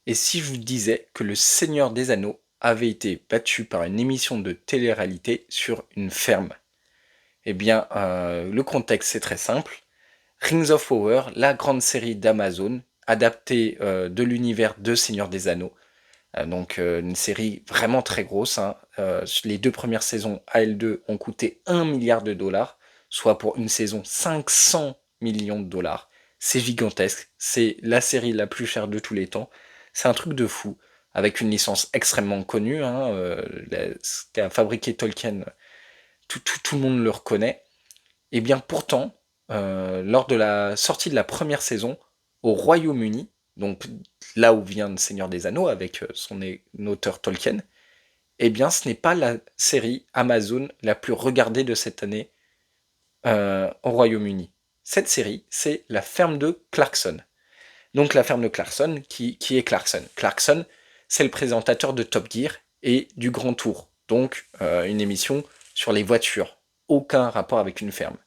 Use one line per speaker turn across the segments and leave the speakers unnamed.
Et si je vous disais que le Seigneur des Anneaux avait été battu par une émission de télé-réalité sur une ferme? Eh bien, le contexte c'est très simple. Rings of Power, la grande série d'Amazon, adaptée de l'univers de Seigneur des Anneaux. Donc une série vraiment très grosse, hein. Les deux premières saisons AL2 ont coûté 1 milliard de dollars, soit pour une saison 500 millions de dollars. C'est gigantesque, c'est la série la plus chère de tous les temps. C'est un truc de fou, avec une licence extrêmement connue, hein, ce qu'a fabriqué Tolkien, tout le monde le reconnaît. Et bien pourtant, lors de la sortie de la première saison, au Royaume-Uni, donc là où vient le Seigneur des Anneaux avec son auteur Tolkien, eh bien ce n'est pas la série Amazon la plus regardée de cette année au Royaume-Uni. Cette série, c'est La ferme de Clarkson. Donc la ferme de Clarkson, qui est Clarkson? Clarkson, c'est le présentateur de Top Gear et du Grand Tour, donc une émission sur les voitures. Aucun rapport avec une ferme.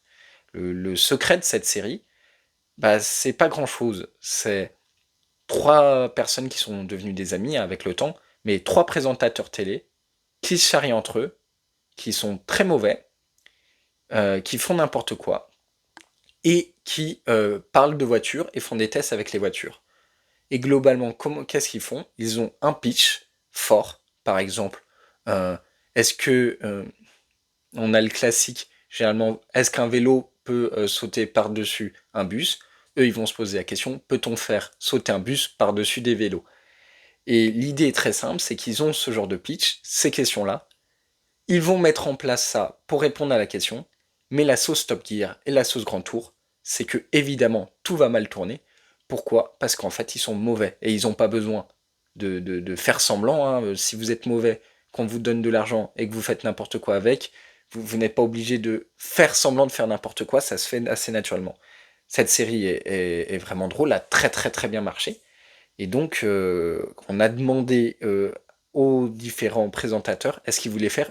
Le secret de cette série, bah, c'est pas grand chose. C'est trois personnes qui sont devenues des amis avec le temps, mais trois présentateurs télé qui se charrient entre eux, qui sont très mauvais, qui font n'importe quoi, et qui parlent de voitures et font des tests avec les voitures. Et globalement, qu'est-ce qu'ils font? Ils ont un pitch fort, par exemple. euh, est-ce que on a le classique, généralement, est-ce qu'un vélo peut sauter par-dessus un bus? Eux, ils vont se poser la question, peut-on faire sauter un bus par-dessus des vélos? Et l'idée est très simple, c'est qu'ils ont ce genre de pitch, ces questions-là. Ils vont mettre en place ça pour répondre à la question, mais la sauce Top Gear et la sauce Grand Tour, c'est que évidemment tout va mal tourner. Pourquoi? Parce qu'en fait ils sont mauvais et ils n'ont pas besoin de faire semblant, hein. Si vous êtes mauvais, qu'on vous donne de l'argent et que vous faites n'importe quoi avec, vous n'êtes pas obligé de faire semblant de faire n'importe quoi, ça se fait assez naturellement. Cette série est vraiment drôle, a très très très bien marché. Et donc, on a demandé aux différents présentateurs est-ce qu'ils voulaient faire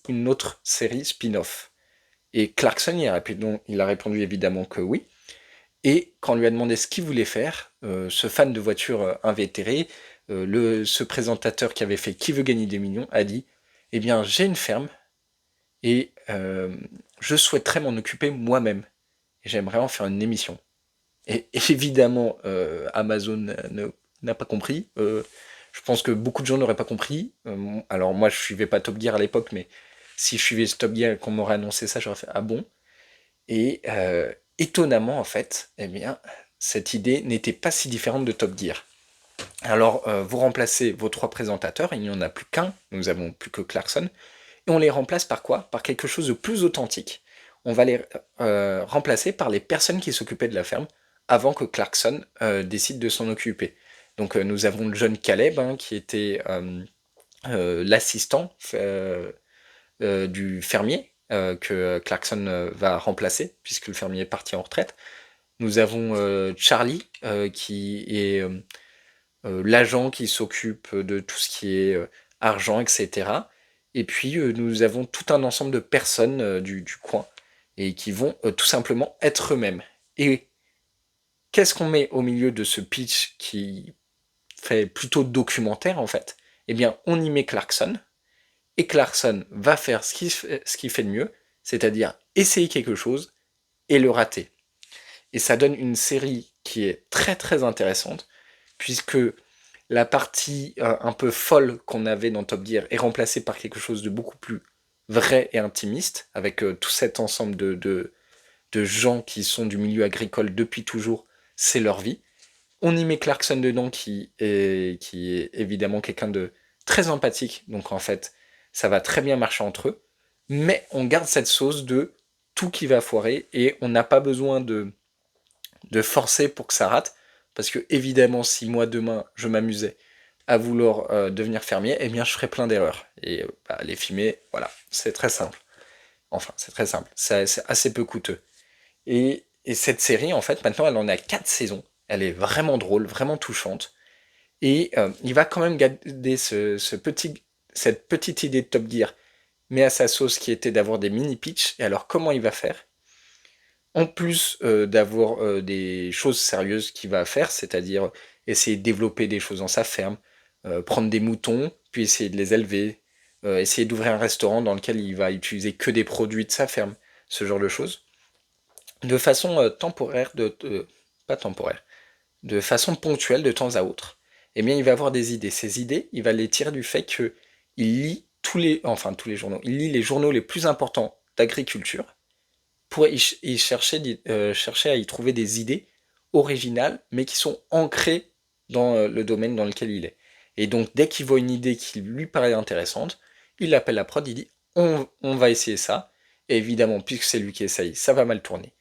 une autre série spin-off. Et Clarkson, il a répondu évidemment que oui. Et quand on lui a demandé ce qu'il voulait faire, ce fan de voiture invétéré, ce présentateur qui avait fait Qui veut gagner des millions, a dit eh bien, j'ai une ferme et je souhaiterais m'en occuper moi-même. Et j'aimerais en faire une émission. Et évidemment, Amazon n'a pas compris. Je pense que beaucoup de gens n'auraient pas compris. Alors moi, je suivais pas Top Gear à l'époque, mais si je suivais Top Gear et qu'on m'aurait annoncé ça, j'aurais fait ah bon. Et étonnamment, en fait, eh bien, cette idée n'était pas si différente de Top Gear. Alors, vous remplacez vos trois présentateurs, il n'y en a plus qu'un, nous avons plus que Clarkson, et on les remplace par quoi? Par quelque chose de plus authentique. On va les remplacer par les personnes qui s'occupaient de la ferme avant que Clarkson décide de s'en occuper. Donc nous avons John Caleb, hein, qui était l'assistant du fermier que Clarkson va remplacer, puisque le fermier est parti en retraite. Nous avons Charlie, qui est l'agent qui s'occupe de tout ce qui est argent, etc. Et puis nous avons tout un ensemble de personnes du coin et qui vont tout simplement être eux-mêmes. Et qu'est-ce qu'on met au milieu de ce pitch qui fait plutôt documentaire en fait? Eh bien, on y met Clarkson, et Clarkson va faire ce qu'il fait de mieux, c'est-à-dire essayer quelque chose et le rater. Et ça donne une série qui est très très intéressante, puisque la partie un peu folle qu'on avait dans Top Gear est remplacée par quelque chose de beaucoup plus vrai et intimiste, avec tout cet ensemble de gens qui sont du milieu agricole depuis toujours, c'est leur vie. On y met Clarkson dedans, qui est évidemment quelqu'un de très empathique, donc en fait, ça va très bien marcher entre eux, mais on garde cette sauce de tout qui va foirer, et on n'a pas besoin de forcer pour que ça rate, parce que évidemment, si moi demain je m'amusais à vouloir devenir fermier, eh bien je ferais plein d'erreurs. Et bah, les filmer, voilà, c'est très simple. Enfin, c'est très simple, c'est assez peu coûteux. Et cette série, en fait, maintenant, elle en a 4 saisons. Elle est vraiment drôle, vraiment touchante. Et il va quand même garder cette petite idée de Top Gear, mais à sa sauce qui était d'avoir des mini-pitch. Et alors, comment il va faire? En plus d'avoir des choses sérieuses qu'il va faire, c'est-à-dire essayer de développer des choses dans sa ferme, prendre des moutons, puis essayer de les élever, essayer d'ouvrir un restaurant dans lequel il va utiliser que des produits de sa ferme, ce genre de choses. De façon temporaire, pas temporaire, de façon ponctuelle de temps à autre, eh bien il va avoir des idées. Ces idées, il va les tirer du fait que il lit tous les journaux, il lit les journaux les plus importants d'agriculture pour chercher à y trouver des idées originales, mais qui sont ancrées dans le domaine dans lequel il est. Et donc dès qu'il voit une idée qui lui paraît intéressante, il appelle la prod, il dit on va essayer ça. Et évidemment, puisque c'est lui qui essaye, ça va mal tourner.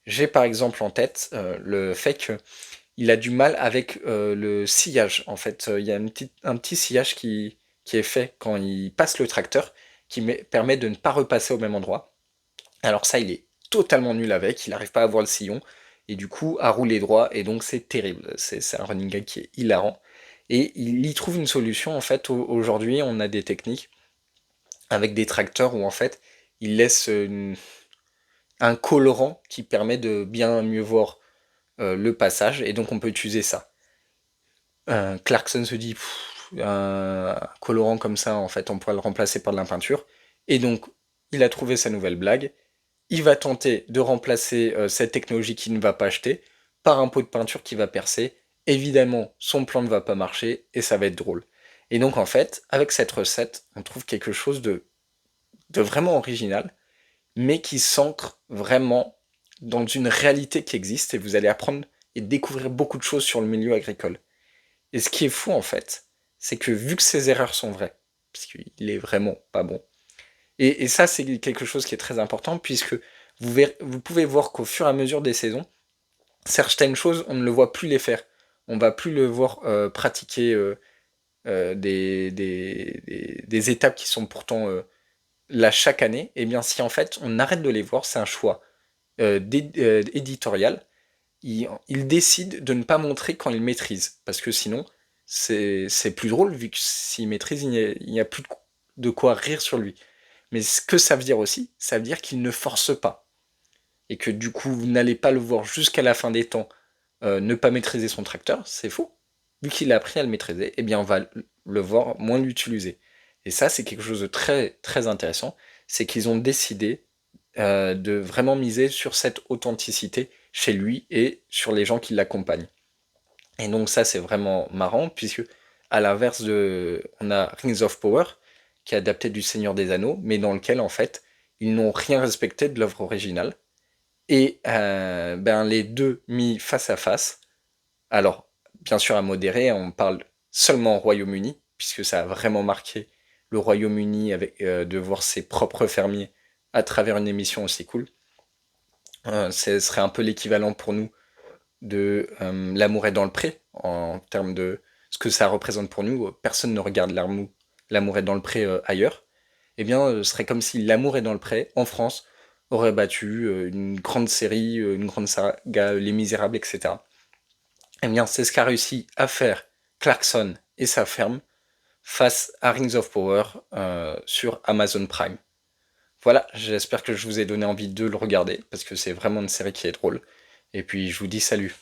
J'ai par exemple en tête le fait qu'il a du mal avec le sillage. En fait, il y a un petit sillage qui est fait quand il passe le tracteur, permet de ne pas repasser au même endroit. Alors ça, il est totalement nul avec, il n'arrive pas à voir le sillon, et du coup à rouler droit, et donc c'est terrible. C'est un running gag qui est hilarant. Et il y trouve une solution, en fait, aujourd'hui on a des techniques avec des tracteurs où en fait il laisse un colorant qui permet de bien mieux voir le passage, et donc on peut utiliser ça. Clarkson se dit, un colorant comme ça, en fait, on pourrait le remplacer par de la peinture, et donc il a trouvé sa nouvelle blague. Il va tenter de remplacer cette technologie qui ne va pas acheter par un pot de peinture qui va percer. Évidemment, son plan ne va pas marcher et ça va être drôle. Et donc en fait, avec cette recette, on trouve quelque chose de vraiment original, mais qui s'ancre vraiment dans une réalité qui existe, et vous allez apprendre et découvrir beaucoup de choses sur le milieu agricole. Et ce qui est fou en fait, c'est que vu que ces erreurs sont vraies, puisqu'il est vraiment pas bon, et ça c'est quelque chose qui est très important, puisque vous pouvez voir qu'au fur et à mesure des saisons, certaines choses, on ne le voit plus les faire. On va plus le voir pratiquer des étapes qui sont pourtant là chaque année. Et bien si en fait on arrête de les voir, c'est un choix éditorial. Il décide de ne pas montrer quand il maîtrise, parce que sinon c'est plus drôle, vu que s'il maîtrise, il n'y a plus de quoi rire sur lui. Mais ce que ça veut dire aussi, ça veut dire qu'il ne force pas. Et que du coup, vous n'allez pas le voir jusqu'à la fin des temps ne pas maîtriser son tracteur, c'est faux. Vu qu'il a appris à le maîtriser, eh bien on va le voir moins l'utiliser. Et ça, c'est quelque chose de très très intéressant, c'est qu'ils ont décidé de vraiment miser sur cette authenticité chez lui et sur les gens qui l'accompagnent. Et donc ça, c'est vraiment marrant, puisque à l'inverse on a Rings of Power, qui est adapté du Seigneur des Anneaux, mais dans lequel en fait, ils n'ont rien respecté de l'œuvre originale. Et ben, les deux mis face à face, alors bien sûr à modérer, on parle seulement au Royaume-Uni, puisque ça a vraiment marqué le Royaume-Uni avec de voir ses propres fermiers à travers une émission aussi cool. Ce serait un peu l'équivalent pour nous de L'amour est dans le pré, en termes de ce que ça représente pour nous. Personne ne regarde L'amour est dans le pré ailleurs. Eh bien, ce serait comme si L'amour est dans le pré, en France, aurait battu une grande série, une grande saga, Les Misérables, etc. Eh bien, c'est ce qu'a réussi à faire Clarkson et sa ferme face à Rings of Power sur Amazon Prime. Voilà, j'espère que je vous ai donné envie de le regarder, parce que c'est vraiment une série qui est drôle. Et puis, je vous dis salut.